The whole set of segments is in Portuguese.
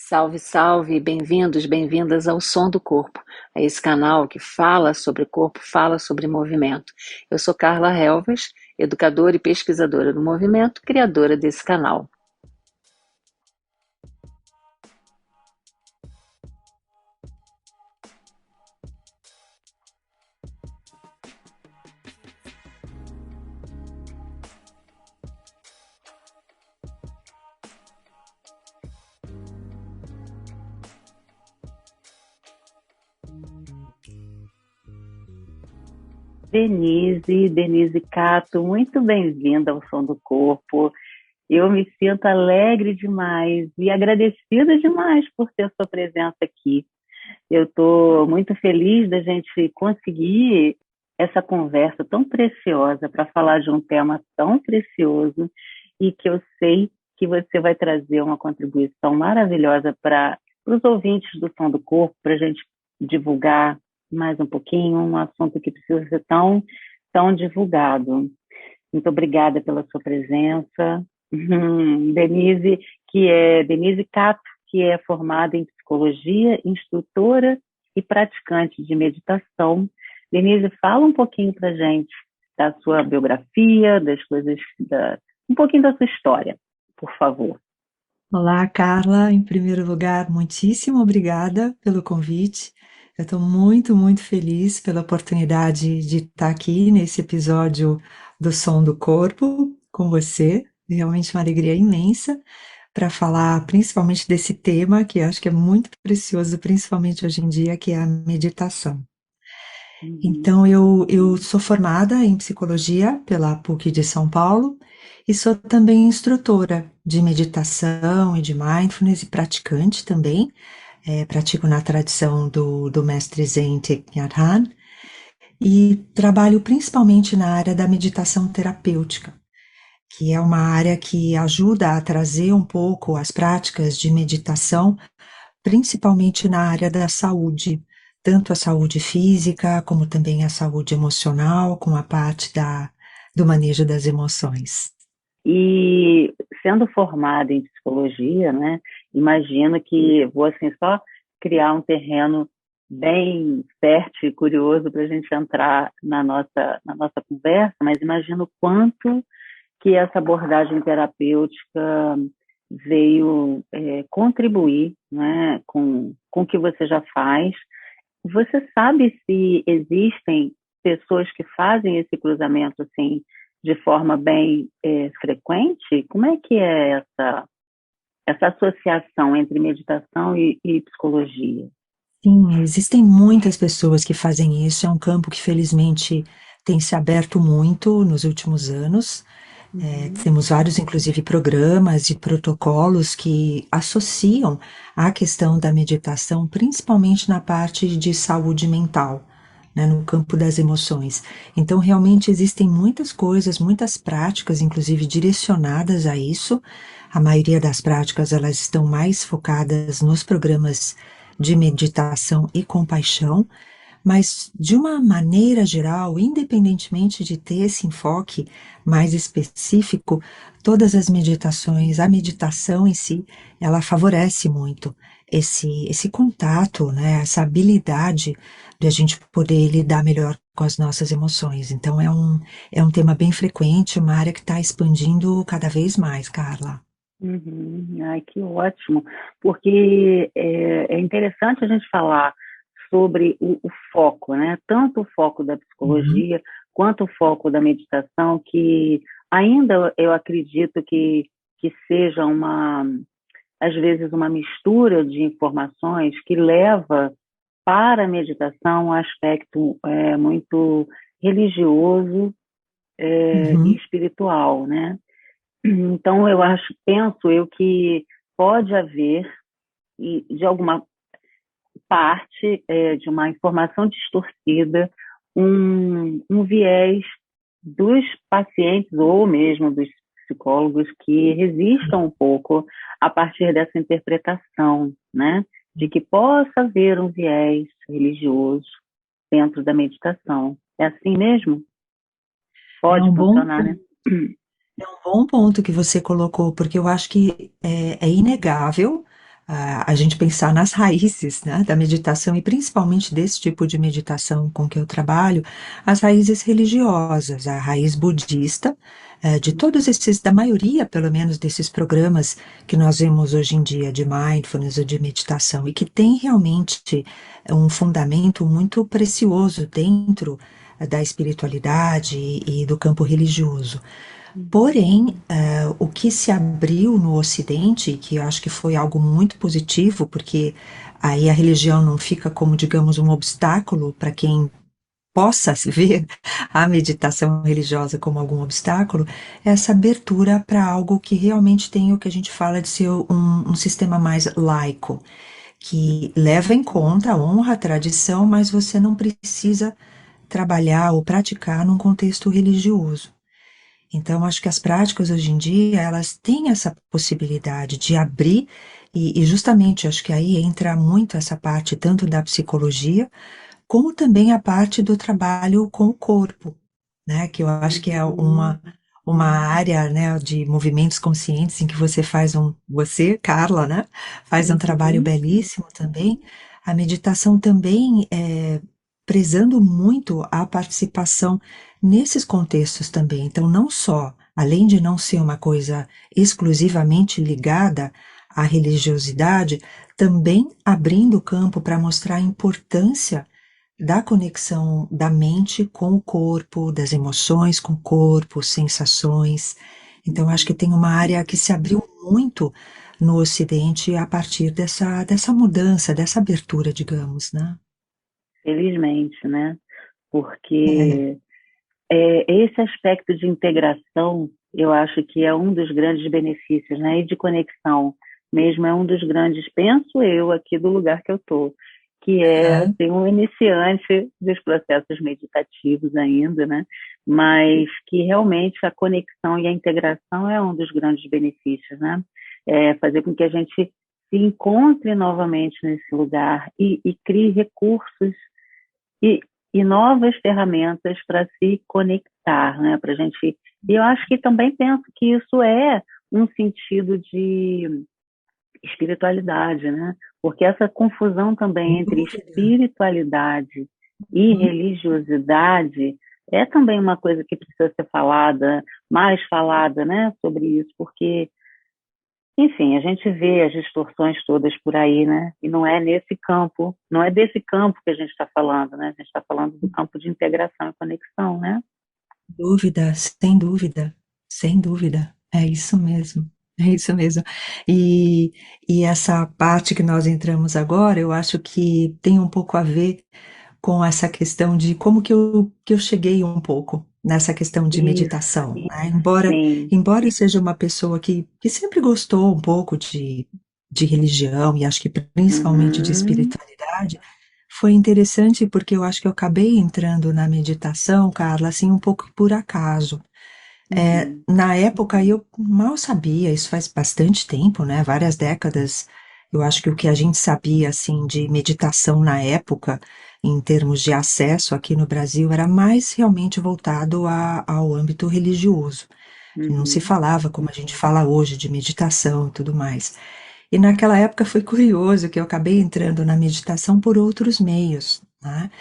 Salve, salve, bem-vindos, bem-vindas ao Som do Corpo, a esse canal que fala sobre corpo, fala sobre movimento. Eu sou Carla Helvas, educadora e pesquisadora do movimento, criadora desse canal. Denise Cato, muito bem-vinda ao Som do Corpo. Eu me sinto alegre demais e agradecida demais por ter sua presença aqui. Eu estou muito feliz da gente conseguir essa conversa tão preciosa para falar de um tema tão precioso e que eu sei que você vai trazer uma contribuição maravilhosa para os ouvintes do Som do Corpo, para a gente divulgar mais um pouquinho, um assunto que precisa ser tão divulgado. Muito obrigada pela sua presença. Denise, Denise Cato, que é formada em psicologia, instrutora e praticante de meditação. Denise, fala um pouquinho para a gente da sua biografia, das coisas, um pouquinho da sua história, por favor. Olá, Carla. Em primeiro lugar, muitíssimo obrigada pelo convite. Eu estou muito feliz pela oportunidade de estar aqui nesse episódio do Som do Corpo com você. Realmente uma alegria imensa para falar principalmente desse tema que eu acho que é muito precioso, principalmente hoje em dia, que é a meditação. Então, eu sou formada em psicologia pela PUC de São Paulo e sou também instrutora de meditação e de mindfulness e praticante também. Pratico na tradição do mestre Zen Thich Nhat Hanh e trabalho principalmente na área da meditação terapêutica, que é uma área que ajuda a trazer um pouco as práticas de meditação, principalmente na área da saúde, tanto a saúde física como também a saúde emocional, com a parte do manejo das emoções. E sendo formada em psicologia, né, imagino que vou assim só criar um terreno bem fértil e curioso para a gente entrar na nossa conversa, mas imagino quanto que essa abordagem terapêutica veio contribuir, né, com o que você já faz. Você sabe se existem pessoas que fazem esse cruzamento assim de forma bem frequente? Como é que é essa associação entre meditação e psicologia? Sim, existem muitas pessoas que fazem isso. É um campo que felizmente tem se aberto muito nos últimos anos. Temos vários, inclusive, programas e protocolos que associam a questão da meditação, principalmente na parte de saúde mental, né, no campo das emoções. Então, realmente existem muitas coisas, muitas práticas, inclusive direcionadas a isso. A maioria das práticas, elas estão mais focadas nos programas de meditação e compaixão, mas de uma maneira geral, independentemente de ter esse enfoque mais específico, todas as meditações, a meditação em si, ela favorece muito esse contato, né, essa habilidade de a gente poder lidar melhor com as nossas emoções. Então é um tema bem frequente, uma área que está expandindo cada vez mais, Carla. Ai, que ótimo, porque é interessante a gente falar sobre o foco, né? Tanto o foco da Uhum. psicologia quanto o foco da meditação, que ainda eu acredito que seja às vezes, uma mistura de informações que leva para a meditação um aspecto muito religioso e Uhum. espiritual, né? Então, penso eu que pode haver, e de alguma parte de uma informação distorcida, um viés dos pacientes ou mesmo dos psicólogos que resistam um pouco a partir dessa interpretação, né? De que possa haver um viés religioso dentro da meditação. É assim mesmo? É Pode um bom funcionar, né? É um bom ponto que você colocou, porque eu acho que é inegável a gente pensar nas raízes, né, da meditação e principalmente desse tipo de meditação com que eu trabalho, as raízes religiosas, a raiz budista, de todos esses, da maioria, pelo menos, desses programas que nós vemos hoje em dia de mindfulness ou de meditação e que tem realmente um fundamento muito precioso dentro da espiritualidade e do campo religioso. Porém, o que se abriu no Ocidente, que eu acho que foi algo muito positivo, porque aí a religião não fica como, digamos, um obstáculo para quem possa ver a meditação religiosa como algum obstáculo, é essa abertura para algo que realmente tem o que a gente fala de ser um sistema mais laico, que leva em conta, honra a tradição, mas você não precisa trabalhar ou praticar num contexto religioso. Então, acho que as práticas hoje em dia, elas têm essa possibilidade de abrir, e justamente acho que aí entra muito essa parte tanto da psicologia, como também a parte do trabalho com o corpo, né? Que eu acho que é uma área, né, de movimentos conscientes em que você faz você, Carla, né, faz um trabalho belíssimo também. A meditação também prezando muito a participação nesses contextos também. Então, não só, além de não ser uma coisa exclusivamente ligada à religiosidade, também abrindo o campo para mostrar a importância da conexão da mente com o corpo, das emoções com o corpo, sensações. Então, acho que tem uma área que se abriu muito no Ocidente a partir dessa mudança, dessa abertura, digamos, né? Felizmente, né? É, Porque esse aspecto de integração, eu acho que é um dos grandes benefícios, né? E de conexão, mesmo é um dos grandes, penso eu, aqui do lugar que eu estou, que é aham, assim, um iniciante dos processos meditativos ainda, né? Mas que realmente a conexão e a integração é um dos grandes benefícios, né? É fazer com que a gente se encontre novamente nesse lugar e crie recursos e, e novas ferramentas para se conectar, né? Para a gente. E eu acho que também penso que isso é um sentido de espiritualidade, né? Porque essa confusão também sem entre dúvida. espiritualidade e Uhum. religiosidade é também uma coisa que precisa ser falada, mais falada, né? Sobre isso, porque enfim, a gente vê as distorções todas por aí, né? E não é nesse campo, não é desse campo que a gente está falando, né? A gente está falando do campo de integração e conexão, né? Dúvida, sem dúvida, sem dúvida. É isso mesmo. É isso mesmo. E, e essa parte que nós entramos agora, eu acho que tem um pouco a ver com essa questão de como que eu cheguei um pouco nessa questão de Isso, meditação, né? Embora eu seja uma pessoa que sempre gostou um pouco de religião e acho que principalmente de uhum, espiritualidade, foi interessante porque eu acho que eu acabei entrando na meditação, Carla, assim, um pouco por acaso. uhum, Na época eu mal sabia, isso faz bastante tempo, né? Várias décadas. Eu acho que o que a gente sabia assim de meditação na época, em termos de acesso aqui no Brasil, era mais realmente voltado ao âmbito religioso. Não se uhum, falava como a gente fala hoje de meditação e tudo mais. E naquela época foi curioso que eu acabei entrando na meditação por outros meios, né?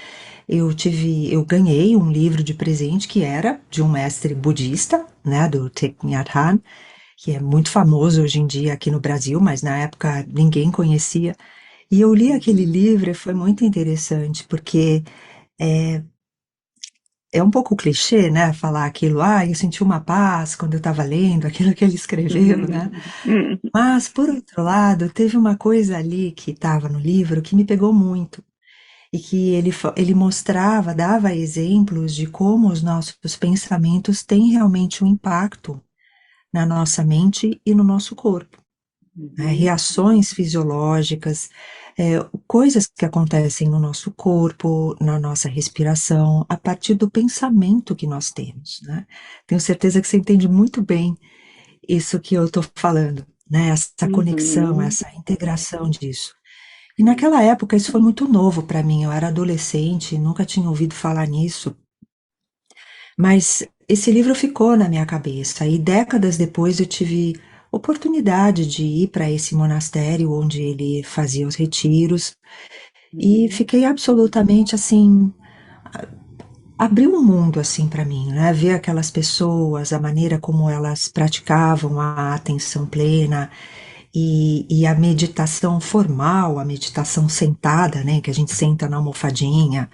Eu ganhei um livro de presente que era de um mestre budista, né, do Thich Nhat Hanh, que é muito famoso hoje em dia aqui no Brasil, mas na época ninguém conhecia. E eu li aquele uhum, livro e foi muito interessante, porque é, é um pouco clichê, né, falar aquilo, eu senti uma paz quando eu estava lendo aquilo que ele escreveu, né? uhum, Mas, por outro lado, teve uma coisa ali que estava no livro que me pegou muito e que ele mostrava, dava exemplos de como os nossos pensamentos têm realmente um impacto na nossa mente e no nosso corpo, né? uhum, Reações fisiológicas, coisas que acontecem no nosso corpo, na nossa respiração, a partir do pensamento que nós temos, né? Tenho certeza que você entende muito bem isso que eu estou falando, né? Essa conexão, uhum, essa integração disso. E naquela época isso foi muito novo para mim. Eu era adolescente, nunca tinha ouvido falar nisso, mas esse livro ficou na minha cabeça. E décadas depois eu tive oportunidade de ir para esse monastério onde ele fazia os retiros e Uhum. fiquei absolutamente assim, abriu um mundo assim para mim, né? Ver aquelas pessoas, a maneira como elas praticavam a atenção plena e a meditação formal, a meditação sentada, né? Que a gente senta na almofadinha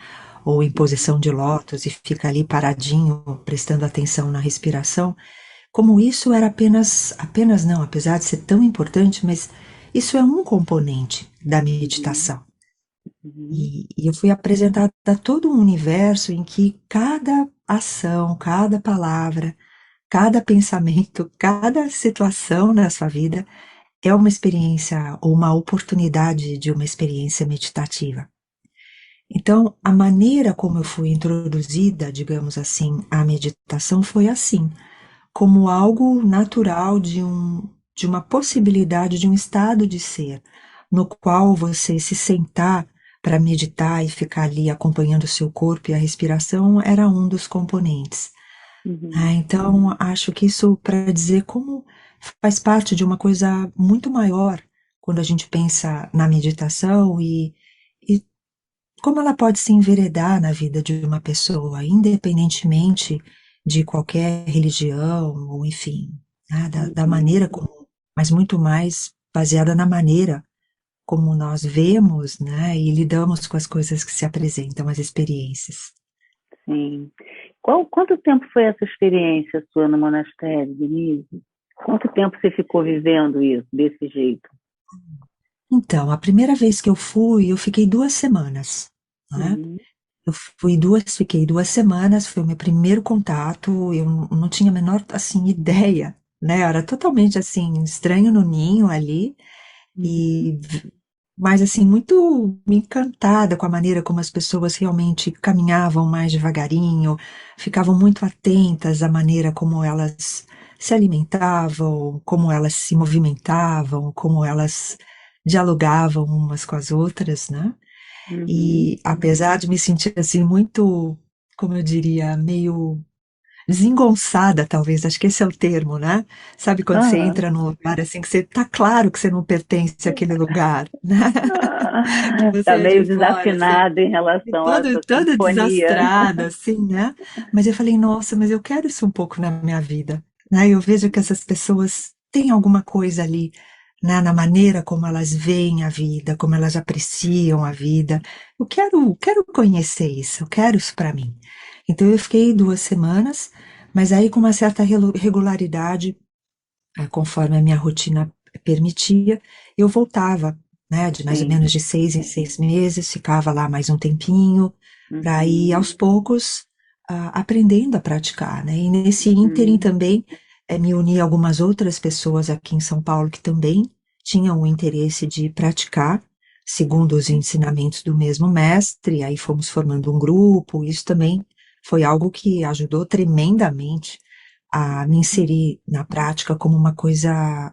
ou em posição de lótus e fica ali paradinho, prestando atenção na respiração, como isso era apenas não, apesar de ser tão importante, mas isso é um componente da Uhum. meditação. Uhum. E eu fui apresentada a todo um universo em que cada ação, cada palavra, cada pensamento, cada situação na sua vida é uma experiência ou uma oportunidade de uma experiência meditativa. Então, a maneira como eu fui introduzida, digamos assim, à meditação foi assim, como algo natural de uma possibilidade de um estado de ser, no qual você se sentar para meditar e ficar ali acompanhando o seu corpo e a respiração era um dos componentes. Uhum. Então, acho que isso para dizer como faz parte de uma coisa muito maior quando a gente pensa na meditação e como ela pode se enveredar na vida de uma pessoa, independentemente de qualquer religião, ou enfim, né, da Uhum. maneira como, mas muito mais baseada na maneira como nós vemos, né, e lidamos com as coisas que se apresentam, as experiências. Sim. Quanto tempo foi essa experiência sua no monastério, Denise? Quanto tempo você ficou vivendo isso desse jeito? Então, a primeira vez que eu fiquei 2 semanas, né? Uhum. Fiquei 2 semanas, foi o meu primeiro contato, eu não tinha a menor, assim, ideia, né? Eu era totalmente, assim, estranho no ninho ali, Uhum. e, mas, assim, muito encantada com a maneira como as pessoas realmente caminhavam mais devagarinho, ficavam muito atentas à maneira como elas se alimentavam, como elas se movimentavam, como elas dialogavam umas com as outras, né? Uhum. E apesar de me sentir assim muito, como eu diria, meio desengonçada, talvez, acho que esse é o termo, né? Sabe quando você Aham. entra num lugar assim que você tá claro que você não pertence àquele lugar, né? Que Ah, você tá é meio de fora, assim, desafinado em e relação a essa todo sinfonia. desastrada, assim, né? Mas eu falei, nossa, mas eu quero isso um pouco na minha vida, né? Eu vejo que essas pessoas têm alguma coisa ali, né? Na maneira como elas veem a vida, como elas apreciam a vida. Quero conhecer isso, eu quero isso para mim. Então eu fiquei 2 semanas, mas aí com uma certa regularidade, conforme a minha rotina permitia, eu voltava, né, de mais ou Sim. menos de 6 em 6 meses, ficava lá mais um tempinho, para ir Uhum. aos poucos aprendendo a praticar, né? E nesse ínterim Uhum. também me uni a algumas outras pessoas aqui em São Paulo que também tinham o interesse de praticar, segundo os ensinamentos do mesmo mestre, aí fomos formando um grupo, isso também foi algo que ajudou tremendamente a me inserir na prática como uma coisa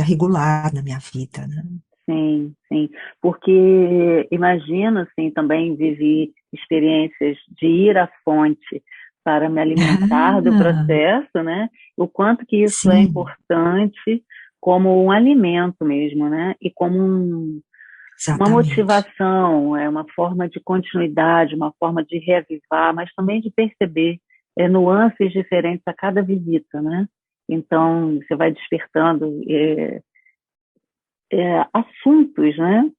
regular na minha vida, né? Sim, sim. Porque imagino, assim, também vivi experiências de ir à fonte para me alimentar do Ah, processo, né? O quanto que isso é sim, importante como um alimento mesmo, né? E como uma exatamente. motivação, é uma forma de continuidade, uma forma de reavivar, mas também de perceber nuances diferentes a cada visita, né? Então, você vai despertando assuntos, né?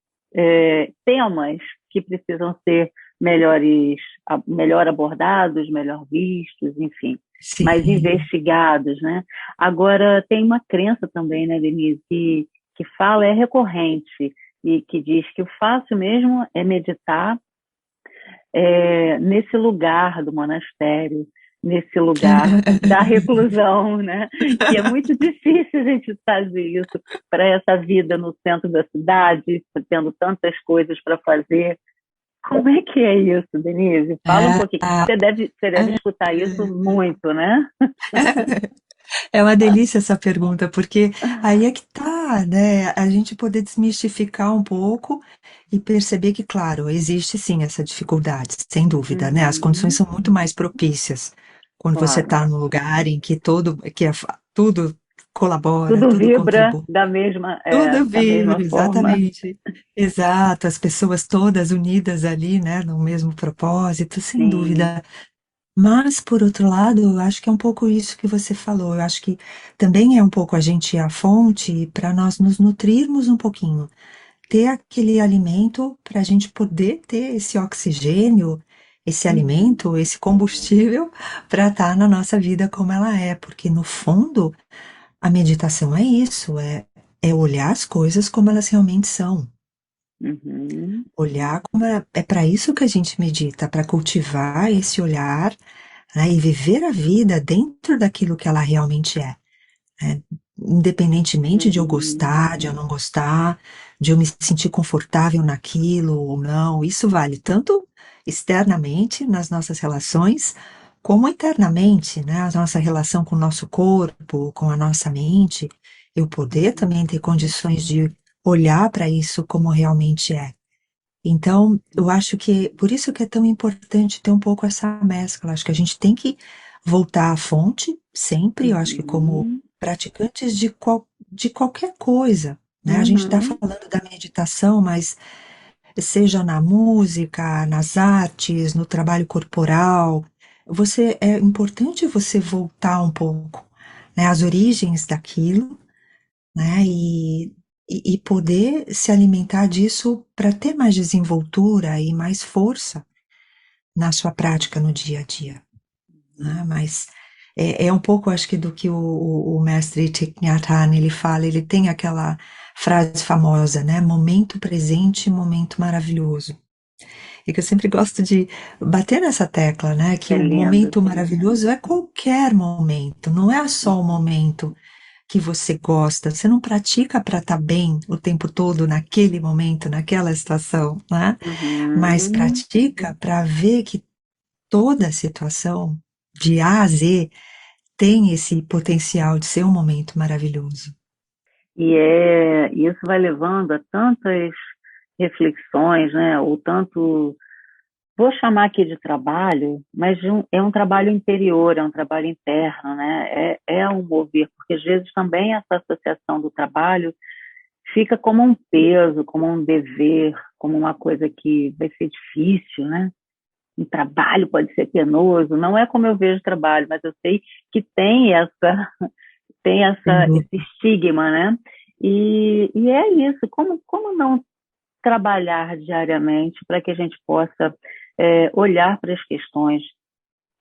Temas que precisam ser melhor abordados, melhor vistos, enfim, mais Sim. investigados, né? Agora, tem uma crença também, né, Denise, que fala, é recorrente, e que diz que o fácil mesmo é meditar nesse lugar do monastério, nesse lugar da reclusão, né? Que é muito difícil a gente fazer isso para essa vida no centro da cidade, tendo tantas coisas para fazer. Como é que é isso, Denise? Fala um É, pouquinho. Você deve escutar isso muito, né? é uma delícia essa pergunta, porque aí é que tá, né? A gente poder desmistificar um pouco e perceber que, claro, existe sim essa dificuldade, sem dúvida, né? As condições Uhum, são muito mais propícias quando você claro. está num lugar em que tudo colabora, Tudo tudo vibra contribui. Tudo da mesma vibra, forma. exatamente. Exato, as pessoas todas unidas ali, né, no mesmo propósito, sem Sim. dúvida. Mas, por outro lado, eu acho que é um pouco isso que você falou. Eu acho que também é um pouco a gente ir à fonte para nós nos nutrirmos um pouquinho, ter aquele alimento para a gente poder ter esse oxigênio, esse Uhum. alimento, esse combustível para estar na nossa vida como ela é, porque no fundo a meditação é isso, é olhar as coisas como elas realmente são. Uhum. Olhar como é para isso que a gente medita, para cultivar esse olhar, né, e viver a vida dentro daquilo que ela realmente é, né? Independentemente de eu Uhum. gostar, de eu não gostar, de eu me sentir confortável naquilo ou não, isso vale tanto externamente nas nossas relações, como internamente, né? A nossa relação com o nosso corpo, com a nossa mente, eu poder Uhum. também ter condições de olhar para isso como realmente é. Então, eu acho que por isso que é tão importante ter um pouco essa mescla. Acho que a gente tem que voltar à fonte sempre, eu acho que como Uhum. praticantes de qualquer coisa, né? A gente está Uhum. falando da meditação, mas seja na música, nas artes, no trabalho corporal, é importante você voltar um pouco, né, às origens daquilo, né? E poder se alimentar disso para ter mais desenvoltura e mais força na sua prática no dia a dia, né? Mas é um pouco, acho que, do que o mestre Thich Nhat Hanh, ele fala, ele tem aquela frase famosa, né? Momento presente, momento maravilhoso. E que eu sempre gosto de bater nessa tecla, né? Que É o lindo. momento maravilhoso é qualquer momento, não é só o momento que você gosta, você não pratica para estar bem o tempo todo naquele momento, naquela situação, né? Mas Uhum. pratica para ver que toda situação, de A a Z, tem esse potencial de ser um momento maravilhoso. Isso vai levando a tantas reflexões, né? Ou tanto, vou chamar aqui de trabalho, mas é um trabalho interior, é um trabalho interno, né? É um mover, porque às vezes também essa associação do trabalho fica como um peso, como um dever, como uma coisa que vai ser difícil, né? Um trabalho pode ser penoso, não é como eu vejo trabalho, mas eu sei que esse estigma, né? E é isso, como não trabalhar diariamente para que a gente possa olhar para as questões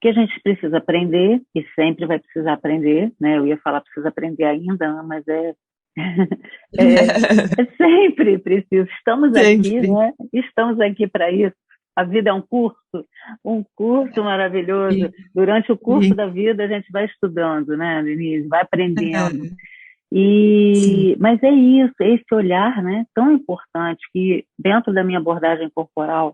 que a gente precisa aprender, e sempre vai precisar aprender, né? Eu ia falar precisa aprender ainda, mas é, é sempre preciso. Estamos aqui, Sempre. né? Estamos aqui para isso. A vida é um curso maravilhoso. E, Durante o curso e, da vida, a gente vai estudando, né, Denise? Vai aprendendo. é, sim, Mas é isso, é esse olhar, né, tão importante que dentro da minha abordagem corporal,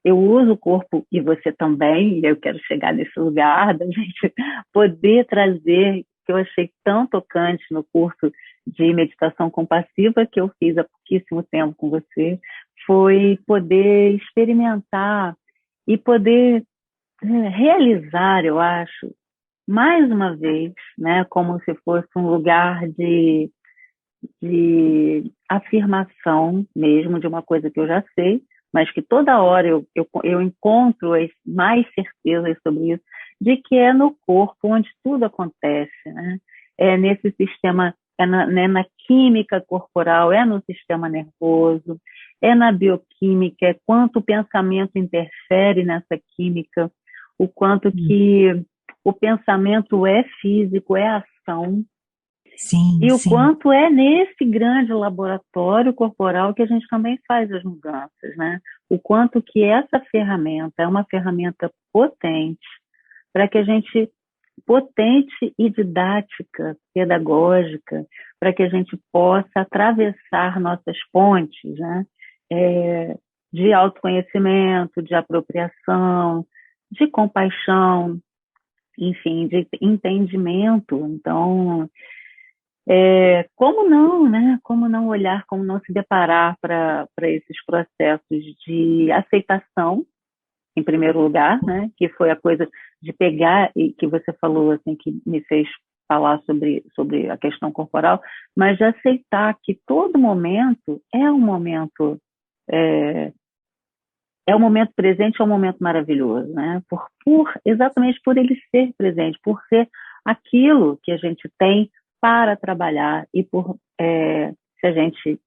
eu uso o corpo e você também, e eu quero chegar nesse lugar da gente poder trazer, que eu achei tão tocante no curso de meditação compassiva que eu fiz há pouquíssimo tempo com você, foi poder experimentar e poder realizar, eu acho, mais uma vez, né, como se fosse um lugar de afirmação mesmo de uma coisa que eu já sei, mas que toda hora eu encontro mais certezas sobre isso, de que é no corpo onde tudo acontece, né? É nesse sistema, né, na química corporal, é no sistema nervoso, é na bioquímica, é quanto o pensamento interfere nessa química, o quanto que o pensamento é físico, é ação, sim, e o sim, quanto é nesse grande laboratório corporal que a gente também faz as mudanças, né? O quanto que essa ferramenta é uma ferramenta potente para que a gente potente e didática, pedagógica, para que a gente possa atravessar nossas pontes, né? É, de autoconhecimento, de apropriação, de compaixão, enfim, de entendimento. Então, como não, né? Como não olhar, como não se deparar para esses processos de aceitação, em primeiro lugar, né? Que foi a coisa de pegar e que você falou assim que me fez falar sobre a questão corporal, mas de aceitar que todo momento é, é um momento presente, é um momento maravilhoso, né? Exatamente por ele ser presente, por ser aquilo que a gente tem para trabalhar e se a gente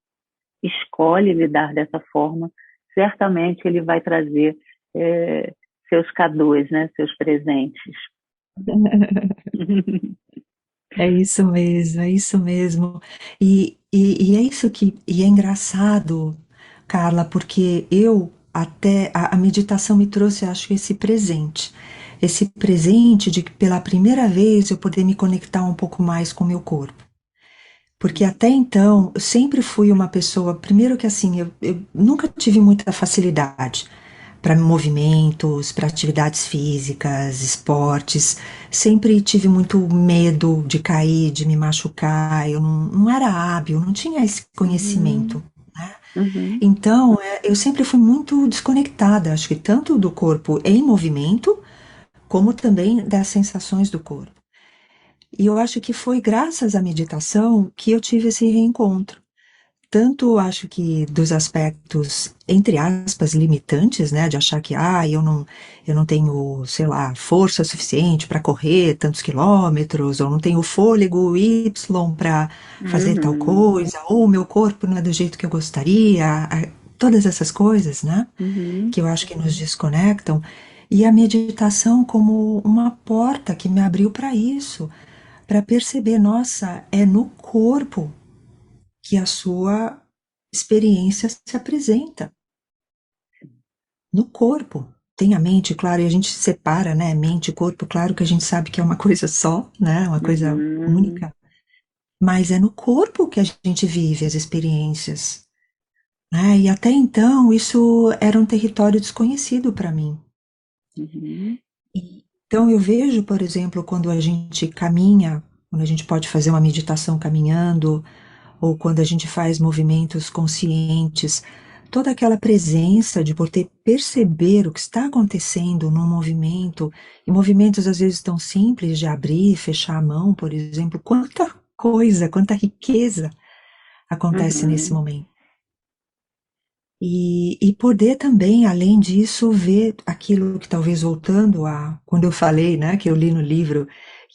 escolhe lidar dessa forma, certamente ele vai trazer seus cadeaux, né? Seus presentes. É isso mesmo, é isso mesmo. E é isso e é engraçado, Carla, porque a meditação me trouxe, acho, esse presente de que pela primeira vez eu poder me conectar um pouco mais com o meu corpo. Porque até então eu sempre fui uma pessoa, primeiro que assim, eu nunca tive muita facilidade para movimentos, para atividades físicas, esportes. Sempre tive muito medo de cair, de me machucar. Eu não era hábil, não tinha esse conhecimento, né? Uhum. Então, eu sempre fui muito desconectada, acho que tanto do corpo em movimento, como também das sensações do corpo. E eu acho que foi graças à meditação que eu tive esse reencontro. Tanto acho que dos aspectos, entre aspas, limitantes, né, de achar que eu não tenho, sei lá, força suficiente para correr tantos quilômetros, ou não tenho fôlego Y para fazer tal Uhum. coisa, ou o meu corpo não é do jeito que eu gostaria, todas essas coisas, né, Uhum. que eu acho que nos desconectam, e a meditação como uma porta que me abriu para isso, para perceber, nossa, é no corpo que a sua experiência se apresenta no corpo. Tem a mente, claro, e a gente separa, né? Mente e corpo, claro que a gente sabe que é uma coisa só, né? Uma coisa Uhum. única. Mas é no corpo que a gente vive as experiências, né? E até então isso era um território desconhecido para mim. Uhum. Então eu vejo, por exemplo, quando a gente caminha, quando a gente pode fazer uma meditação caminhando, ou quando a gente faz movimentos conscientes, toda aquela presença de poder perceber o que está acontecendo no movimento, e movimentos às vezes tão simples de abrir e fechar a mão, por exemplo, quanta coisa, quanta riqueza acontece nesse Uhum. momento. E poder também, além disso, ver aquilo que talvez voltando a quando eu falei, né, que eu li no livro,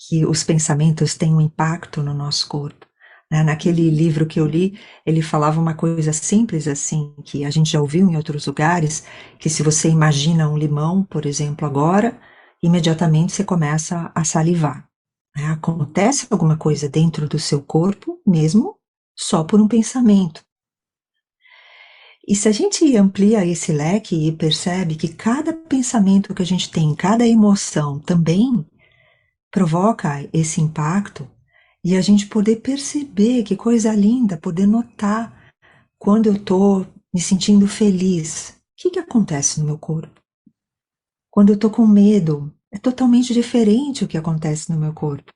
que os pensamentos têm um impacto no nosso corpo. Né? Naquele livro que eu li, ele falava uma coisa simples assim, que a gente já ouviu em outros lugares, que se você imagina um limão, por exemplo, agora, imediatamente você começa a salivar. Né? Acontece alguma coisa dentro do seu corpo, mesmo só por um pensamento. E se a gente amplia esse leque e percebe que cada pensamento que a gente tem, cada emoção também provoca esse impacto, e a gente poder perceber que coisa linda, poder notar quando eu estou me sentindo feliz, o que que acontece no meu corpo? Quando eu estou com medo, é totalmente diferente o que acontece no meu corpo.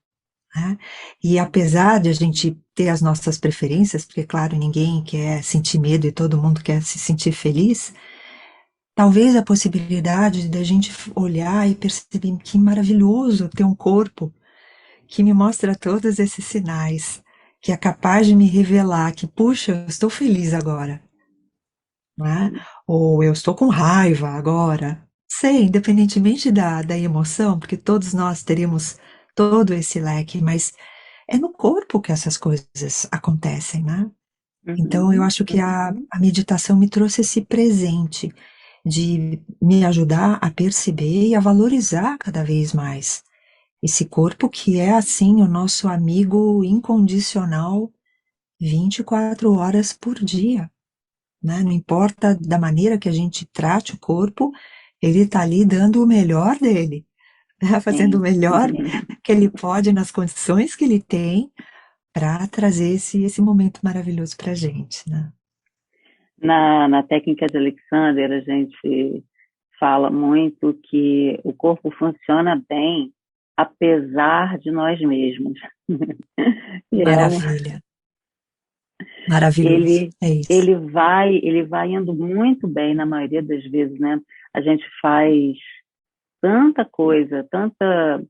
Né? E apesar de a gente ter as nossas preferências, porque claro, ninguém quer sentir medo e todo mundo quer se sentir feliz, talvez a possibilidade da gente olhar e perceber que maravilhoso ter um corpo que me mostra todos esses sinais, que é capaz de me revelar que, puxa, eu estou feliz agora, né? Ou eu estou com raiva agora. Sei, independentemente da emoção, porque todos nós teríamos todo esse leque, mas é no corpo que essas coisas acontecem, né? Então, eu Uhum. acho que a meditação me trouxe esse presente de me ajudar a perceber e a valorizar cada vez mais esse corpo que é, assim, o nosso amigo incondicional 24 horas por dia, né? Não importa da maneira que a gente trate o corpo, ele está ali dando o melhor dele, né? Fazendo o Sim. melhor que ele pode nas condições que ele tem para trazer esse momento maravilhoso para a gente, né? Na técnica de Alexander, a gente fala muito que o corpo funciona bem apesar de nós mesmos. E Maravilha, maravilhoso, ele, é isso. ele vai indo muito bem na maioria das vezes, né? A gente faz tanta coisa, tanta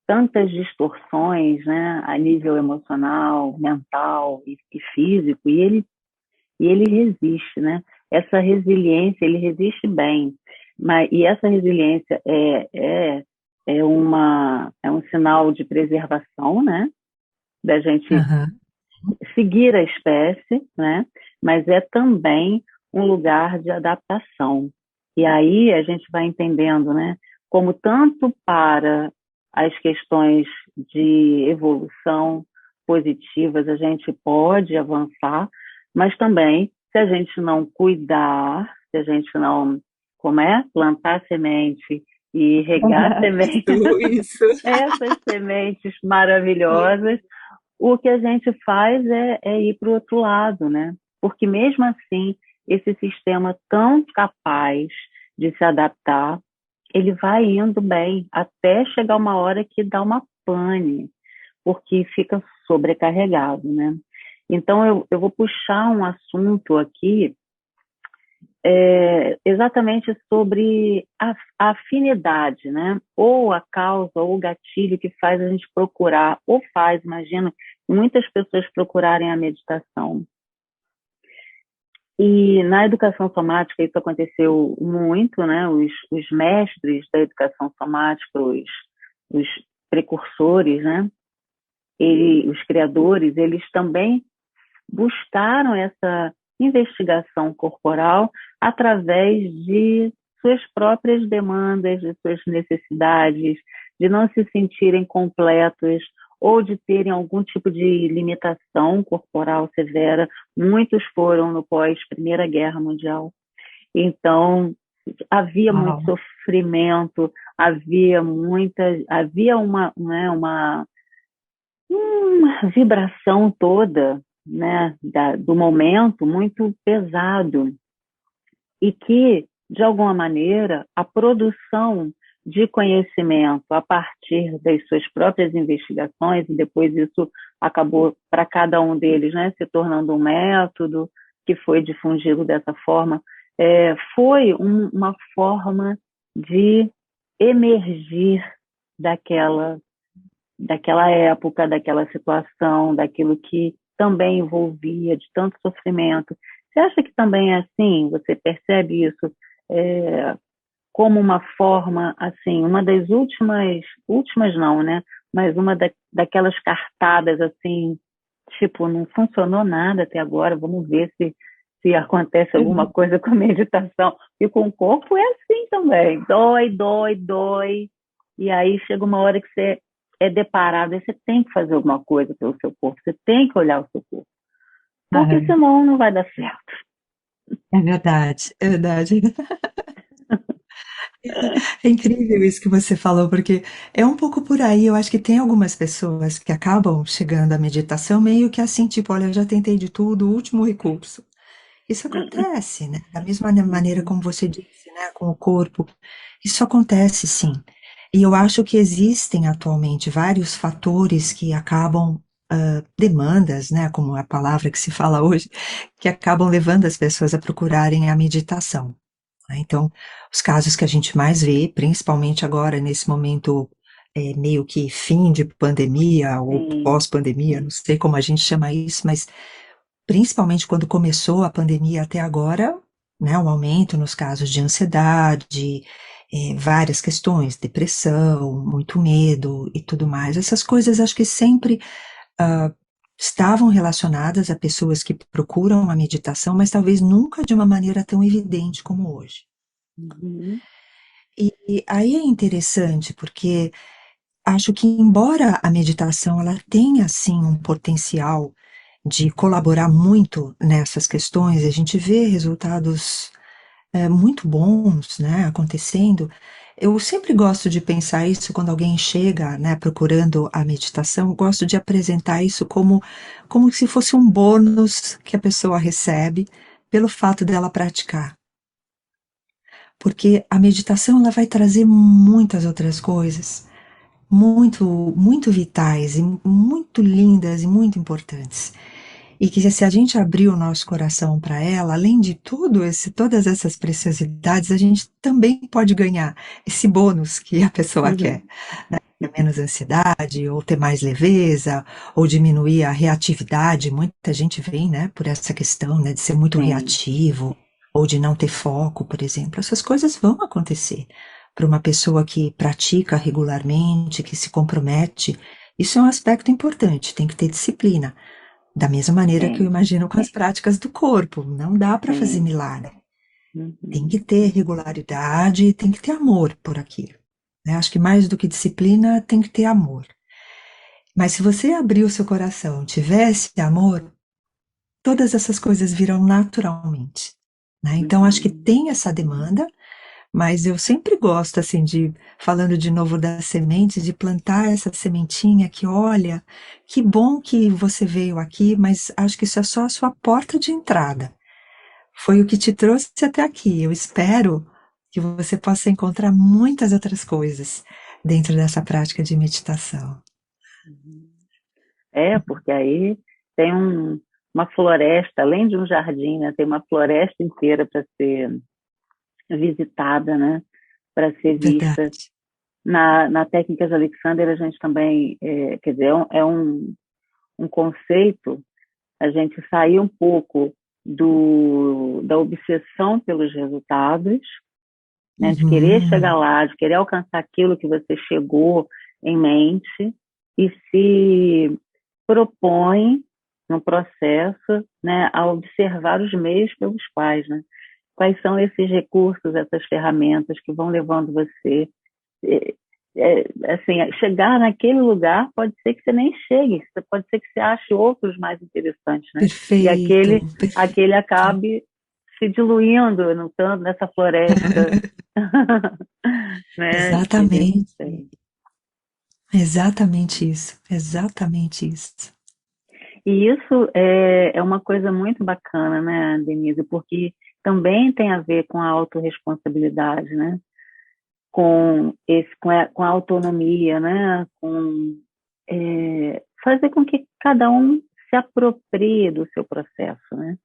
tantas distorções, né, a nível emocional, mental e físico, e ele resiste, né? Essa resiliência, ele resiste bem, e essa resiliência é um sinal de preservação, né? Da gente Aham. seguir a espécie, né? Mas é também um lugar de adaptação. E aí a gente vai entendendo, né? Como tanto para as questões de evolução positivas a gente pode avançar, mas também se a gente não cuidar, se a gente não, como é, plantar semente e regar semente, Isso, isso. essas sementes maravilhosas, o que a gente faz é ir para o outro lado, né? Porque mesmo assim, esse sistema tão capaz de se adaptar, ele vai indo bem até chegar uma hora que dá uma pane, porque fica sobrecarregado, né? Então, eu vou puxar um assunto aqui exatamente sobre a afinidade, né? Ou a causa, ou o gatilho que faz a gente procurar, ou faz, imagino, muitas pessoas procurarem a meditação. E na educação somática isso aconteceu muito, né? Os mestres da educação somática, os precursores, né? Os criadores, eles também buscaram essa investigação corporal através de suas próprias demandas, de suas necessidades, de não se sentirem completos ou de terem algum tipo de limitação corporal severa. Muitos foram no pós-Primeira Guerra Mundial. Então, havia muito Uau. sofrimento, havia uma, né, uma vibração toda, né, do momento muito pesado e que, de alguma maneira, a produção de conhecimento a partir das suas próprias investigações, e depois isso acabou para cada um deles, né, se tornando um método que foi difundido dessa forma, foi uma forma de emergir daquela época, daquela situação, daquilo que também envolvia de tanto sofrimento. Você acha que também é assim? Você percebe isso como uma forma, assim, uma das últimas não, né? Mas uma daquelas cartadas, assim, tipo, não funcionou nada até agora, vamos ver se acontece alguma coisa com a meditação. E com o corpo é assim também, dói, dói, dói. E aí chega uma hora que você é deparado, aí você tem que fazer alguma coisa pelo seu corpo, você tem que olhar o seu corpo, porque Aham. senão não vai dar certo. É verdade, é verdade. É incrível isso que você falou, porque é um pouco por aí. Eu acho que tem algumas pessoas que acabam chegando à meditação meio que assim, tipo, olha, eu já tentei de tudo, último recurso. Isso acontece, né? Da mesma maneira Uhum. como você disse, né, com o corpo. Isso acontece, sim. E eu acho que existem atualmente vários fatores que acabam, demandas, né, como a palavra que se fala hoje, que acabam levando as pessoas a procurarem a meditação, né? Então, os casos que a gente mais vê, principalmente agora nesse momento, meio que fim de pandemia ou Sim. pós-pandemia, não sei como a gente chama isso, mas principalmente quando começou a pandemia até agora, né, um aumento nos casos de ansiedade, várias questões, depressão, muito medo e tudo mais. Essas coisas acho que sempre ah, estavam relacionadas a pessoas que procuram a meditação, mas talvez nunca de uma maneira tão evidente como hoje. Uhum. E aí é interessante porque acho que embora a meditação ela tenha sim um potencial de colaborar muito nessas questões, a gente vê resultados muito bons, né, acontecendo. Eu sempre gosto de pensar isso quando alguém chega, né, procurando a meditação, eu gosto de apresentar isso como se fosse um bônus que a pessoa recebe pelo fato dela praticar. Porque a meditação ela vai trazer muitas outras coisas muito vitais e muito lindas e muito importantes. E que se a gente abrir o nosso coração para ela, além de todas essas preciosidades, a gente também pode ganhar esse bônus que a pessoa quer. Uhum. ter menos ansiedade, ou ter mais leveza, ou diminuir a reatividade. Muita gente vem, né, por essa questão, né, de ser muito Sim, reativo, ou de não ter foco, por exemplo. Essas coisas vão acontecer para uma pessoa que pratica regularmente, que se compromete. Isso é um aspecto importante, tem que ter disciplina. Da mesma maneira que eu sim, imagino com as práticas do corpo. Não dá para fazer sim. milagre. Tem Uhum. que ter regularidade, tem que ter amor por aquilo, né? Acho que mais do que disciplina, tem que ter amor. Mas se você abrir o seu coração, tivesse amor, todas essas coisas virão naturalmente, né? Então acho que Uhum. tem essa demanda, mas eu sempre gosto assim de, falando de novo das sementes, de plantar essa sementinha que, olha, que bom que você veio aqui, mas acho que isso é só a sua porta de entrada. Foi o que te trouxe até aqui. Eu espero que você possa encontrar muitas outras coisas dentro dessa prática de meditação. É, porque aí tem uma floresta, além de um jardim, né, tem uma floresta inteira para ser visitada, né, para ser vista. Verdade. Na técnica de Alexander, a gente também, quer dizer, um conceito, a gente sair um pouco da obsessão pelos resultados, né, de querer chegar Uhum, lá, de querer alcançar aquilo que você chegou em mente, e se propõe no processo, né, a observar os meios pelos quais, né, quais são esses recursos, essas ferramentas que vão levando você, é, assim, chegar naquele lugar. Pode ser que você nem chegue, pode ser que você ache outros mais interessantes, né? E perfeito, aquele perfeito. acabe se diluindo no tanto nessa floresta, né? Que a gente Exatamente, tem. exatamente isso, exatamente isso. E isso é uma coisa muito bacana, né, Denise? Porque também tem a ver com a autorresponsabilidade, né? Com a autonomia, né? Com fazer com que cada um se aproprie do seu processo, né?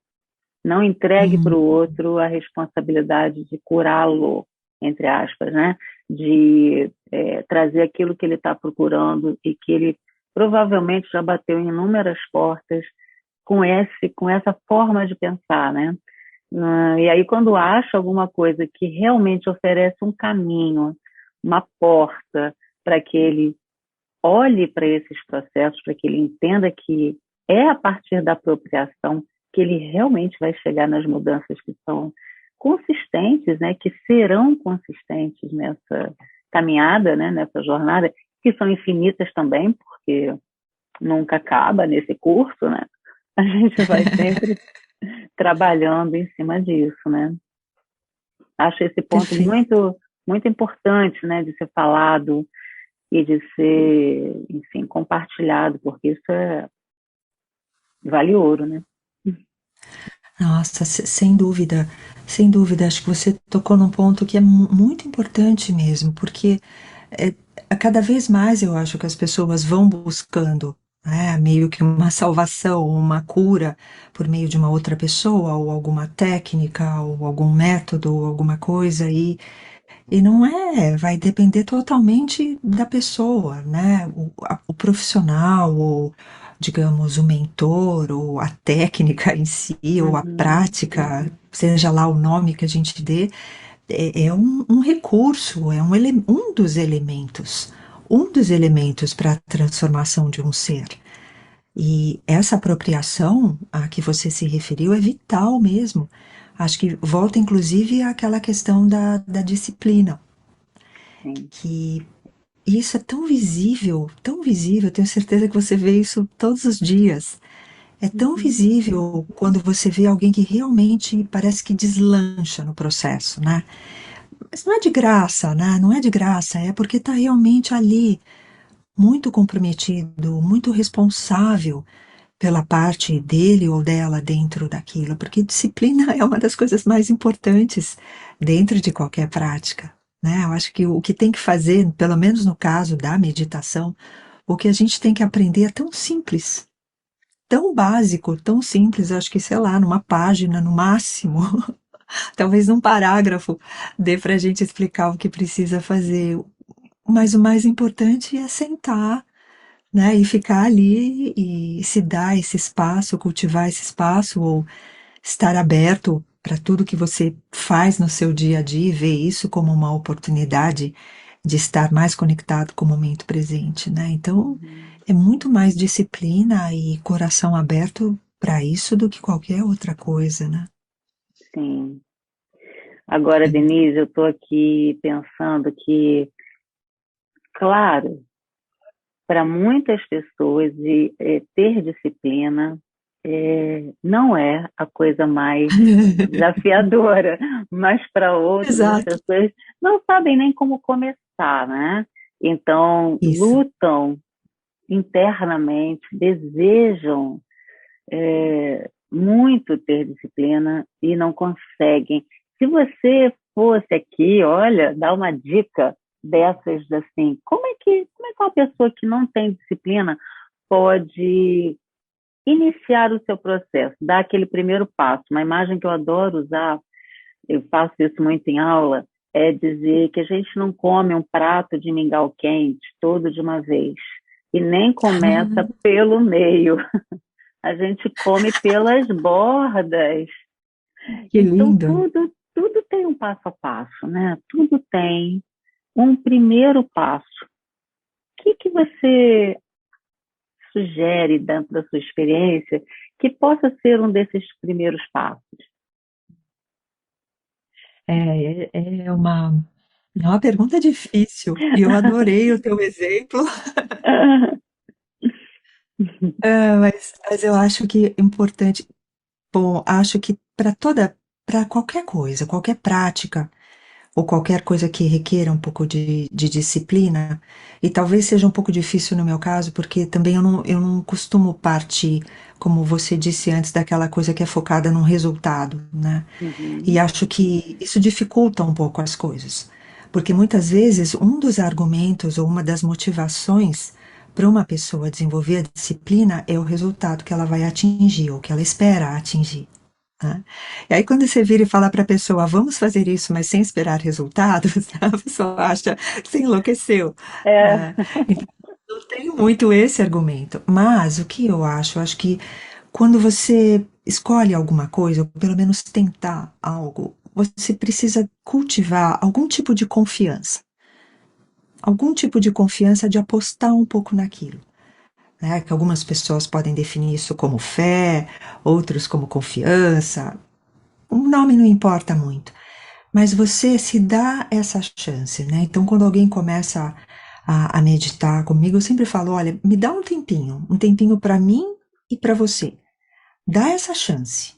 Não entregue para o Hum, outro a responsabilidade de curá-lo, entre aspas, né? De trazer aquilo que ele está procurando e que ele provavelmente já bateu em inúmeras portas com essa forma de pensar, né? E aí, quando acha alguma coisa que realmente oferece um caminho, uma porta para que ele olhe para esses processos, para que ele entenda que é a partir da apropriação que ele realmente vai chegar nas mudanças que são consistentes, né, que serão consistentes nessa caminhada, né, nessa jornada, que são infinitas também, porque nunca acaba nesse curso, né? A gente vai sempre trabalhando em cima disso, né? Acho esse ponto perfeito. muito importante, né, de ser falado e de ser, enfim, compartilhado, porque isso vale ouro, né? Nossa, sem dúvida, acho que você tocou num ponto que é muito importante mesmo, porque é, cada vez mais eu acho que as pessoas vão buscando, né, meio que uma salvação, uma cura por meio de uma outra pessoa, ou alguma técnica, ou algum método, ou alguma coisa, e não é, vai depender totalmente da pessoa, né? O profissional, ou, digamos, o mentor, ou a técnica em si, ou a Uhum, prática, seja lá o nome que a gente dê, é um recurso, é um dos elementos para a transformação de um ser. E essa apropriação a que você se referiu é vital mesmo. Acho que volta inclusive àquela questão da disciplina, sim. que isso é tão visível, tenho certeza que você vê isso todos os dias. É tão Uhum, visível quando você vê alguém que realmente parece que deslancha no processo, né? Mas não é de graça, né? Não é de graça, é porque está realmente ali, muito comprometido, muito responsável pela parte dele ou dela dentro daquilo, porque disciplina é uma das coisas mais importantes dentro de qualquer prática, né? Eu acho que o que tem que fazer, pelo menos no caso da meditação, o que a gente tem que aprender é tão simples, tão básico, tão simples, acho que, sei lá, numa página no máximo, talvez num parágrafo, dê para a gente explicar o que precisa fazer. mas o mais importante é sentar, né, e ficar ali e se dar esse espaço, cultivar esse espaço, ou estar aberto para tudo que você faz no seu dia a dia e ver isso como uma oportunidade de estar mais conectado com o momento presente, né? Então, Uhum. é muito mais disciplina e coração aberto para isso do que qualquer outra coisa, né? Sim. Agora, Denise, eu estou aqui pensando que, claro, para muitas pessoas ter disciplina não é a coisa mais desafiadora, mas para outras as Exato. pessoas não sabem nem como começar, né? Então Isso. lutam internamente, desejam muito ter disciplina e não conseguem. Se você fosse aqui, olha, dar uma dica dessas assim, como é que uma pessoa que não tem disciplina pode iniciar o seu processo, dar aquele primeiro passo? Uma imagem que eu adoro usar, eu faço isso muito em aula, é dizer que a gente não come um prato de mingau quente todo de uma vez e nem começa pelo meio. A gente come pelas bordas. Que Então, lindo. tudo tem um passo a passo, né? Tudo tem um primeiro passo. O que você sugere, dentro da sua experiência, que possa ser um desses primeiros passos? É uma pergunta difícil e eu adorei o teu exemplo. Mas eu acho que é importante. Bom, acho que para qualquer coisa, qualquer prática, ou qualquer coisa que requeira um pouco de disciplina, e talvez seja um pouco difícil no meu caso, porque também eu não costumo partir, como você disse antes, daquela coisa que é focada no resultado, né? E Uhum, acho que isso dificulta um pouco as coisas, porque muitas vezes um dos argumentos ou uma das motivações para uma pessoa desenvolver a disciplina é o resultado que ela vai atingir ou que ela espera atingir, né? E aí, quando você vira e fala para a pessoa, vamos fazer isso, mas sem esperar resultados, a pessoa acha que você enlouqueceu, é, né? Então, não tenho muito esse argumento. Mas o que eu acho que quando você escolhe alguma coisa, ou pelo menos tentar algo, você precisa cultivar algum tipo de confiança de apostar um pouco naquilo, né? Que algumas pessoas podem definir isso como fé, outros como confiança. O nome não importa muito, mas você se dá essa chance, né? Então, quando alguém começa a meditar comigo, eu sempre falo: olha, me dá um tempinho para mim e para você. Dá essa chance,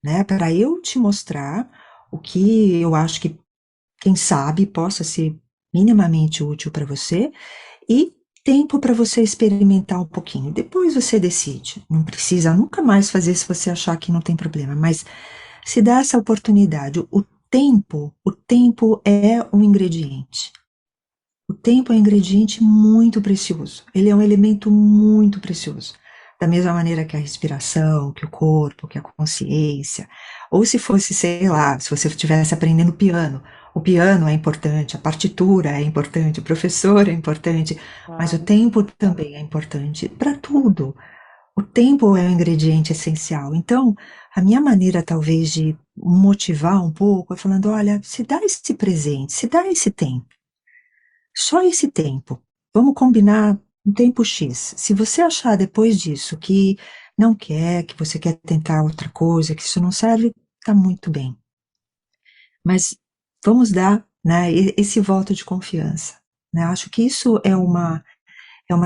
né? Para eu te mostrar o que eu acho que, quem sabe, possa ser minimamente útil para você e tempo para você experimentar um pouquinho. Depois você decide. Não precisa nunca mais fazer se você achar que não tem problema, mas se dá essa oportunidade. O tempo é um ingrediente. O tempo é um ingrediente muito precioso. Ele é um elemento muito precioso. Da mesma maneira que a respiração, que o corpo, que a consciência. Ou se fosse, sei lá, se você estivesse aprendendo piano. O piano é importante, a partitura é importante, o professor é importante, mas o claro. tempo também é importante para tudo. O tempo é um ingrediente essencial. Então, a minha maneira, talvez, de motivar um pouco é falando: olha, se dá esse presente, se dá esse tempo, só esse tempo. Vamos combinar um tempo X. Se você achar depois disso que não quer, que você quer tentar outra coisa, que isso não serve, tá muito bem. Mas vamos dar, né, esse voto de confiança, né? Acho que isso é uma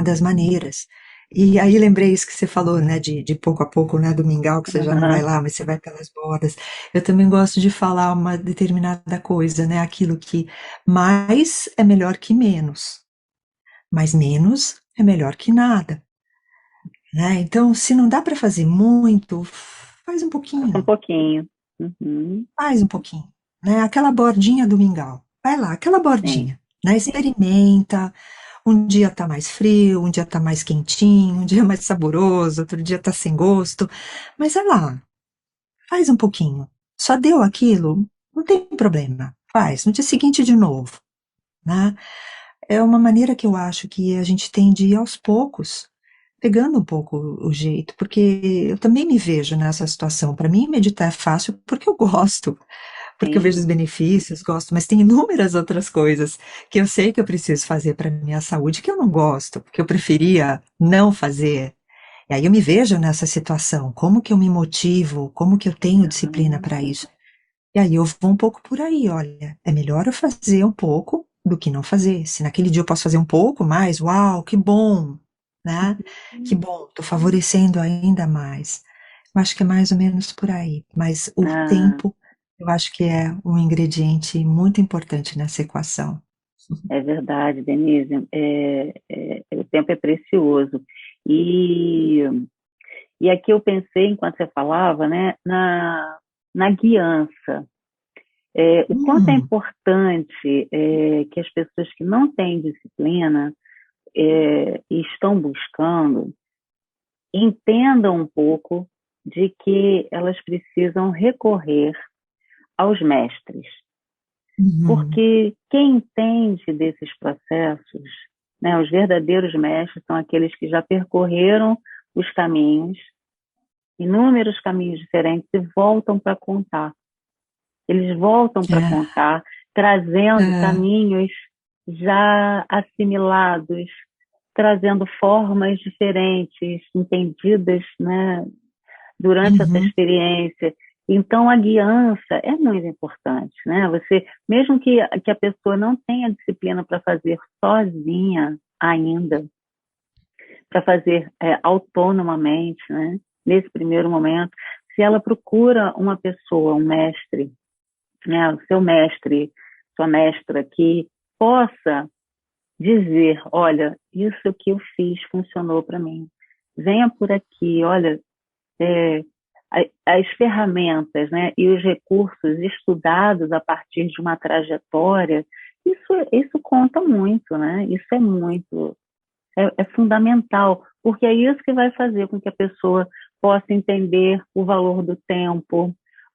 das maneiras. E aí lembrei isso que você falou, né, de pouco a pouco, né, do mingau, que você já não vai lá, mas você vai pelas bordas. Eu também gosto de falar uma determinada coisa, né, aquilo que mais é melhor que menos, mas menos é melhor que nada, né? Então, se não dá para fazer muito, faz um Passa um pouquinho, pouquinho. Uhum, faz um pouquinho, né? Aquela bordinha do mingau, vai lá, aquela sim. bordinha, né? Experimenta. Um dia tá mais frio, um dia tá mais quentinho, um dia mais saboroso, outro dia tá sem gosto. Mas é lá, faz um pouquinho. Só deu aquilo, não tem problema. Faz, no dia seguinte de novo, né? é uma maneira que eu acho que a gente tem de ir aos poucos, pegando um pouco o jeito, porque eu também me vejo nessa situação. Para mim, meditar é fácil porque eu gosto, porque eu vejo os Sim. benefícios, gosto, mas tem inúmeras outras coisas que eu sei que eu preciso fazer para minha saúde que eu não gosto, que eu preferia não fazer. E aí eu me vejo nessa situação, como que eu me motivo, como que eu tenho disciplina Aham. para isso? E aí eu vou um pouco por aí, olha, é melhor eu fazer um pouco do que não fazer. Se naquele dia eu posso fazer um pouco mais, uau, que bom, né? Que bom, estou favorecendo ainda mais. Eu acho que é mais ou menos por aí, mas o Ah, tempo, eu acho que é um ingrediente muito importante nessa equação. é verdade, Denise. O tempo é precioso. E, e aqui eu pensei, enquanto você falava, né, na guiança. O quanto é Hum, importante que as pessoas que não têm disciplina e estão buscando entendam um pouco de que elas precisam recorrer aos mestres. uhum, Porque quem entende desses processos, né, os verdadeiros mestres são aqueles que já percorreram os caminhos, inúmeros caminhos diferentes, e voltam para contar. Eles voltam para é, contar, trazendo é, caminhos já assimilados, trazendo formas diferentes, entendidas, né, durante essa uhum, experiência. Então, a guiança é muito importante, né? Você, mesmo que a pessoa não tenha disciplina para fazer sozinha ainda, para fazer autonomamente, né? Nesse primeiro momento, se ela procura uma pessoa, um mestre, né? O seu mestre, sua mestra, que possa dizer, olha, isso que eu fiz funcionou para mim. Venha por aqui, olha, é, as ferramentas, né, e os recursos estudados a partir de uma trajetória, isso conta muito, né? Isso é muito, é fundamental, porque é isso que vai fazer com que a pessoa possa entender o valor do tempo,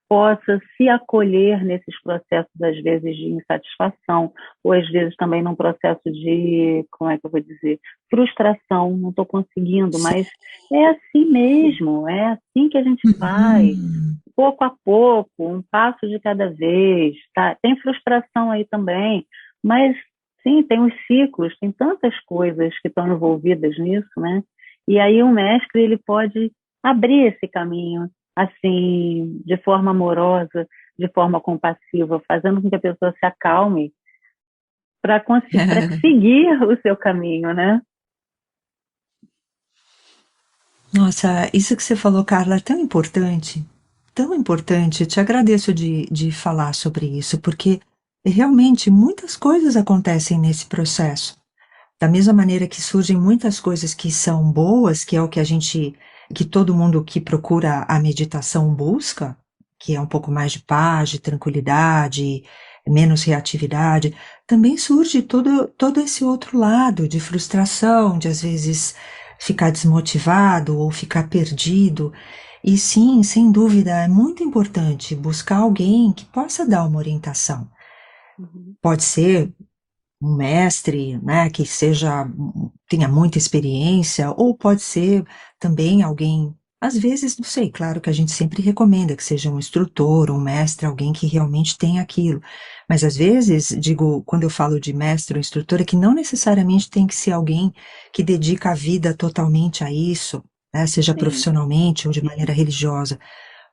possa se acolher nesses processos, às vezes, de insatisfação, ou às vezes também num processo de, como é que eu vou dizer, frustração, não estou conseguindo, sim, mas é assim mesmo, é assim que a gente vai, uhum, pouco a pouco, um passo de cada vez, tá? Tem frustração aí também, mas sim, tem os ciclos, tem tantas coisas que estão envolvidas nisso, né? E aí o mestre ele pode abrir esse caminho assim, de forma amorosa, de forma compassiva, fazendo com que a pessoa se acalme para seguir o seu caminho, né? Nossa, isso que você falou, Carla, é tão importante, tão importante. Te agradeço de falar sobre isso, porque realmente muitas coisas acontecem nesse processo. Da mesma maneira que surgem muitas coisas que são boas, que é o que a gente, que todo mundo que procura a meditação busca, que é um pouco mais de paz, de tranquilidade, menos reatividade, também surge todo esse outro lado de frustração, de às vezes ficar desmotivado ou ficar perdido. E sim, sem dúvida, é muito importante buscar alguém que possa dar uma orientação. Uhum. Pode ser um mestre, né, que tenha muita experiência, ou pode ser também alguém, às vezes, não sei, claro que a gente sempre recomenda que seja um instrutor, um mestre, alguém que realmente tenha aquilo. Mas às vezes, digo, quando eu falo de mestre ou instrutor, é que não necessariamente tem que ser alguém que dedica a vida totalmente a isso, né, seja Sim. profissionalmente ou de maneira religiosa.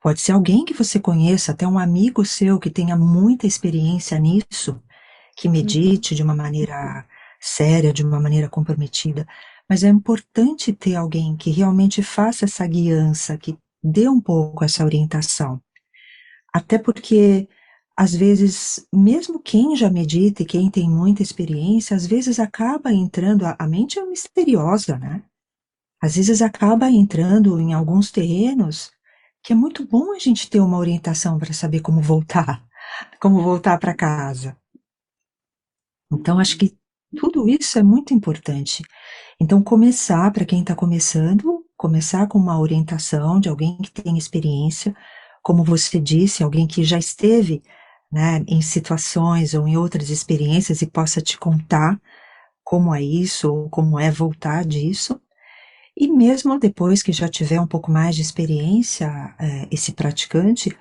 Pode ser alguém que você conheça, até um amigo seu que tenha muita experiência nisso, que Uhum. medite de uma maneira séria, de uma maneira comprometida, mas é importante ter alguém que realmente faça essa guiança, que dê um pouco essa orientação. Até porque, às vezes, mesmo quem já medita e quem tem muita experiência, às vezes acaba entrando, a mente é misteriosa, né? Às vezes acaba entrando em alguns terrenos que é muito bom a gente ter uma orientação para saber como voltar para casa. Então, acho Uhum. que tudo isso é muito importante. Então, começar, para quem está começando, começar com uma orientação de alguém que tem experiência, como você disse, alguém que já esteve, né, em situações ou em outras experiências e possa te contar como é isso, ou como é voltar disso. E mesmo depois que já tiver um pouco mais de experiência, esse praticante,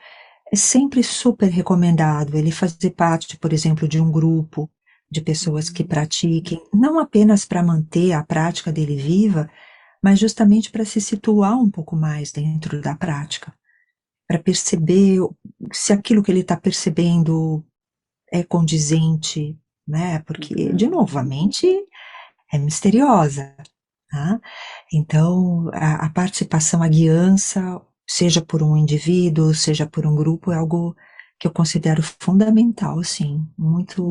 é sempre super recomendado ele fazer parte, por exemplo, de um grupo de pessoas que pratiquem, não apenas para manter a prática dele viva, mas justamente para se situar um pouco mais dentro da prática, para perceber se aquilo que ele está percebendo é condizente, né? Porque, de novo, a mente é misteriosa, tá? Então, a participação, a guiança, seja por um indivíduo, seja por um grupo, é algo que eu considero fundamental, sim. Muito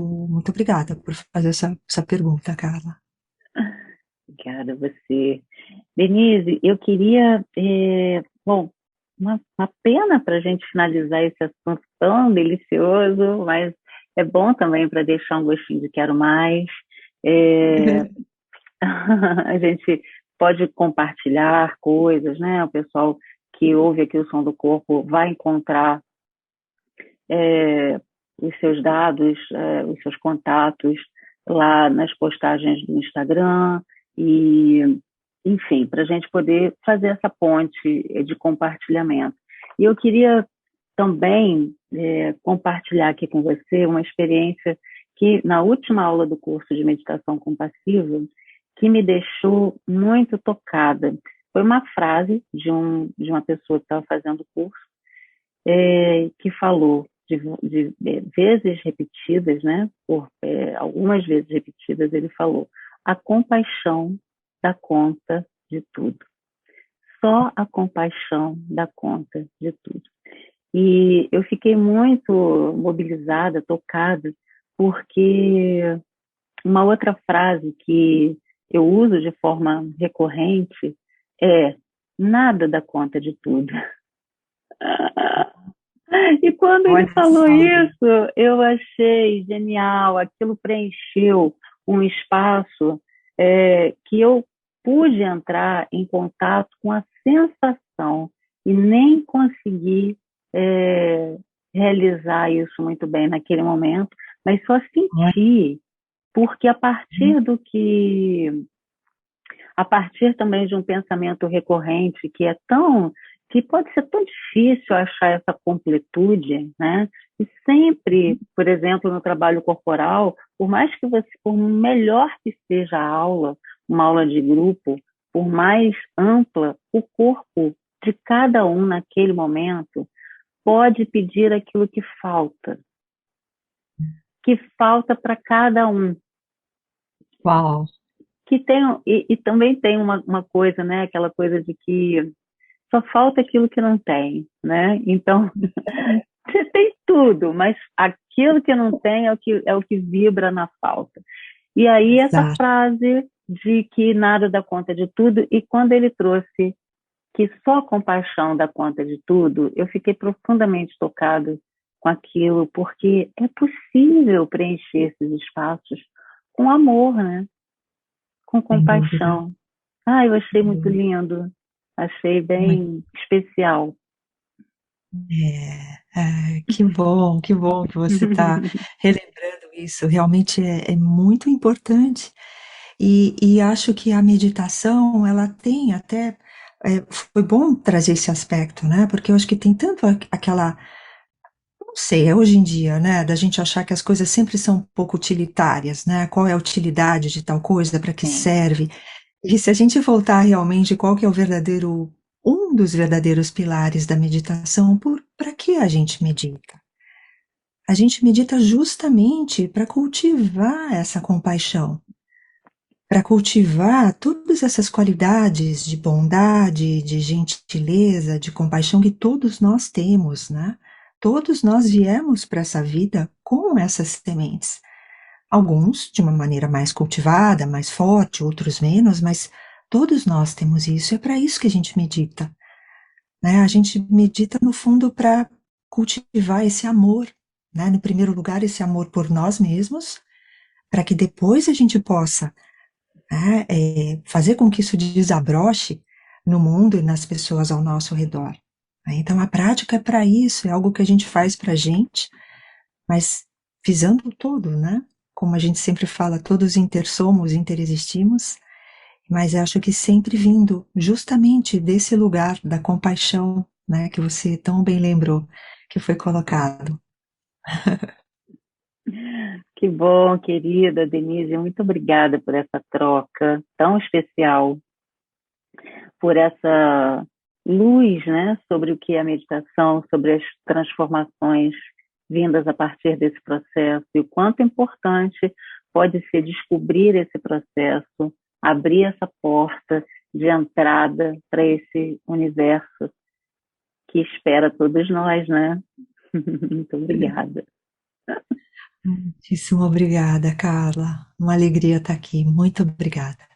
obrigada por fazer essa pergunta, Carla. Obrigada a você. Denise, eu queria, bom, uma pena para a gente finalizar esse assunto tão delicioso, mas é bom também para deixar um gostinho de quero mais. A gente pode compartilhar coisas, né? O pessoal que ouve aqui o som do corpo vai encontrar os seus dados, os seus contatos lá nas postagens do Instagram e, enfim, para a gente poder fazer essa ponte de compartilhamento. E eu queria também compartilhar aqui com você uma experiência que, na última aula do curso de meditação compassiva, que me deixou muito tocada. Foi uma frase de uma pessoa que estava fazendo o curso, que falou de vezes repetidas, né? Algumas vezes repetidas, ele falou: a compaixão dá conta de tudo. Só a compaixão dá conta de tudo. E eu fiquei muito mobilizada, tocada, porque uma outra frase que eu uso de forma recorrente é: nada dá conta de tudo. E quando ele falou isso, eu achei genial, aquilo preencheu um espaço que eu pude entrar em contato com a sensação e nem consegui realizar isso muito bem naquele momento, mas só senti, porque a partir também de um pensamento recorrente que pode ser tão difícil achar essa completude, né? E sempre, por exemplo, no trabalho corporal, por melhor que seja a aula, uma aula de grupo, por mais ampla, o corpo de cada um naquele momento pode pedir aquilo que falta para cada um. Uau! E também tem uma coisa, né? Aquela coisa de que só falta aquilo que não tem, né? Então, você tem tudo, mas aquilo que não tem é o que vibra na falta. E aí essa frase de que nada dá conta de tudo, e quando ele trouxe que só compaixão dá conta de tudo, eu fiquei profundamente tocado com aquilo, porque é possível preencher esses espaços com amor, né? Com compaixão. Eu achei muito lindo. Achei bem especial. Que bom que você está relembrando isso. Realmente é muito importante. E acho que a meditação, ela tem até. Foi bom trazer esse aspecto, né? Porque eu acho que tem tanto aquela. Não sei, é hoje em dia, né? Da gente achar que as coisas sempre são um pouco utilitárias, né? Qual é a utilidade de tal coisa, para que serve? E se a gente voltar realmente, qual que é um dos verdadeiros pilares da meditação, para que a gente medita? A gente medita justamente para cultivar essa compaixão, para cultivar todas essas qualidades de bondade, de gentileza, de compaixão que todos nós temos, né? Todos nós viemos para essa vida com essas sementes. Alguns de uma maneira mais cultivada, mais forte, outros menos, mas todos nós temos isso. É para isso que a gente medita, né? A gente medita, no fundo, para cultivar esse amor, né? No primeiro lugar, esse amor por nós mesmos, para que depois a gente possa, né, fazer com que isso desabroche no mundo e nas pessoas ao nosso redor. Né? Então, a prática é para isso, é algo que a gente faz para a gente, mas visando o todo, né? como a gente sempre fala, todos intersomos, interexistimos, mas acho que sempre vindo justamente desse lugar da compaixão, né, que você tão bem lembrou, que foi colocado. Que bom, querida Denise, muito obrigada por essa troca tão especial, por essa luz, né, sobre o que é a meditação, sobre as transformações vindas a partir desse processo e o quanto importante pode ser descobrir esse processo, abrir essa porta de entrada para esse universo que espera todos nós, né? Muito obrigada. Muitíssimo obrigada, Carla. Uma alegria estar aqui. Muito obrigada.